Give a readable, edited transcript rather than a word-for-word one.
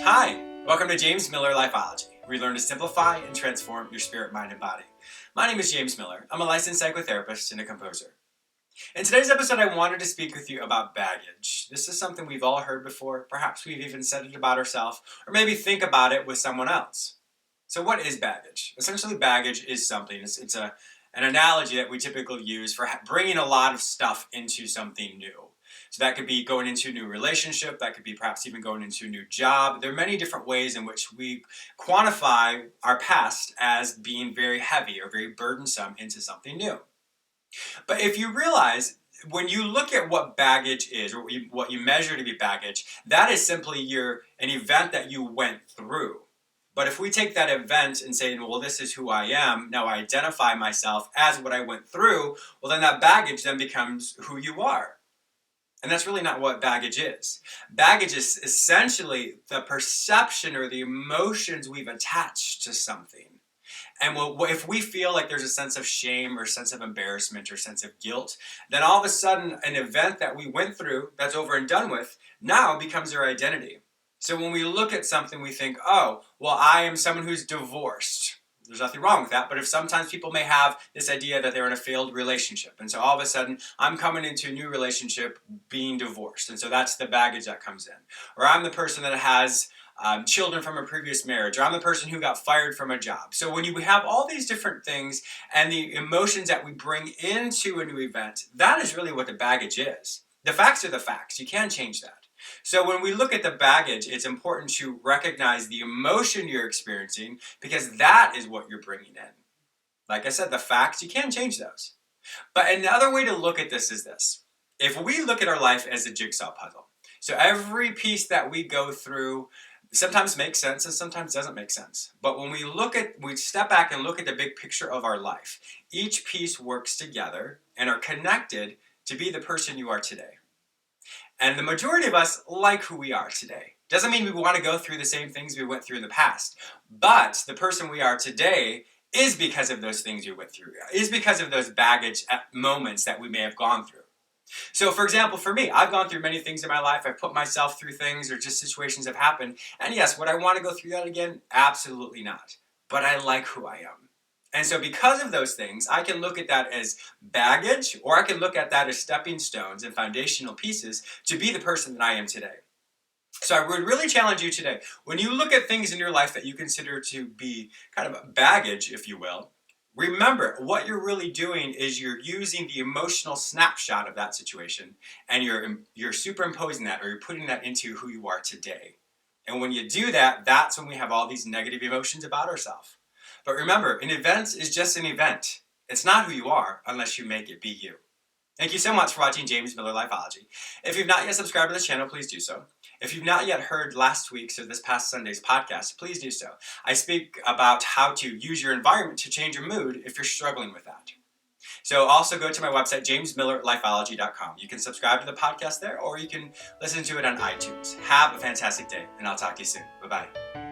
Hi, welcome to James Miller Lifeology, where you learn to simplify and transform your spirit, mind, and body. My name is James Miller. I'm a licensed psychotherapist and a composer. In today's episode, I wanted to speak with you about baggage. This is something we've all heard before. Perhaps we've even said it about ourselves, or maybe think about it with someone else. So what is baggage? Essentially, baggage is something. It's an analogy that we typically use for bringing a lot of stuff into something new. So that could be going into a new relationship, that could be perhaps even going into a new job. There are many different ways in which we quantify our past as being very heavy or very burdensome into something new. But if you realize, when you look at what baggage is, or what you measure to be baggage, that is simply an event that you went through. But if we take that event and say, well, this is who I am, now I identify myself as what I went through, well, then that baggage then becomes who you are. And that's really not what baggage is. Baggage is essentially the perception or the emotions we've attached to something. And if we feel like there's a sense of shame or sense of embarrassment or sense of guilt, then all of a sudden an event that we went through that's over and done with now becomes our identity. So when we look at something, we think, oh, well, I am someone who's divorced. There's nothing wrong with that, but if sometimes people may have this idea that they're in a failed relationship, and so all of a sudden I'm coming into a new relationship being divorced, and so that's the baggage that comes in. Or I'm the person that has children from a previous marriage, or I'm the person who got fired from a job. So when you have all these different things and the emotions that we bring into a new event, that is really what the baggage is. The facts are the facts. You can't change that. So when we look at the baggage, it's important to recognize the emotion you're experiencing, because that is what you're bringing in. Like I said, the facts, you can't change those. But another way to look at this is this. If we look at our life as a jigsaw puzzle, so every piece that we go through sometimes makes sense and sometimes doesn't make sense. But when we step back and look at the big picture of our life, each piece works together and are connected to be the person you are today. And the majority of us like who we are today. Doesn't mean we want to go through the same things we went through in the past. But the person we are today is because of those things we went through. Is because of those baggage moments that we may have gone through. So for example, for me, I've gone through many things in my life. I've put myself through things, or just situations have happened. And yes, would I want to go through that again? Absolutely not. But I like who I am. And so because of those things, I can look at that as baggage, or I can look at that as stepping stones and foundational pieces to be the person that I am today. So I would really challenge you today, when you look at things in your life that you consider to be kind of baggage, if you will, remember what you're really doing is you're using the emotional snapshot of that situation, and you're superimposing that, or you're putting that into who you are today. And when you do that, that's when we have all these negative emotions about ourselves. But remember, an event is just an event. It's not who you are unless you make it be you. Thank you so much for watching James Miller Lifeology. If you've not yet subscribed to this channel, please do so. If you've not yet heard last week's or this past Sunday's podcast, please do so. I speak about how to use your environment to change your mood if you're struggling with that. So also go to my website, jamesmillerlifeology.com. You can subscribe to the podcast there, or you can listen to it on iTunes. Have a fantastic day, and I'll talk to you soon. Bye-bye.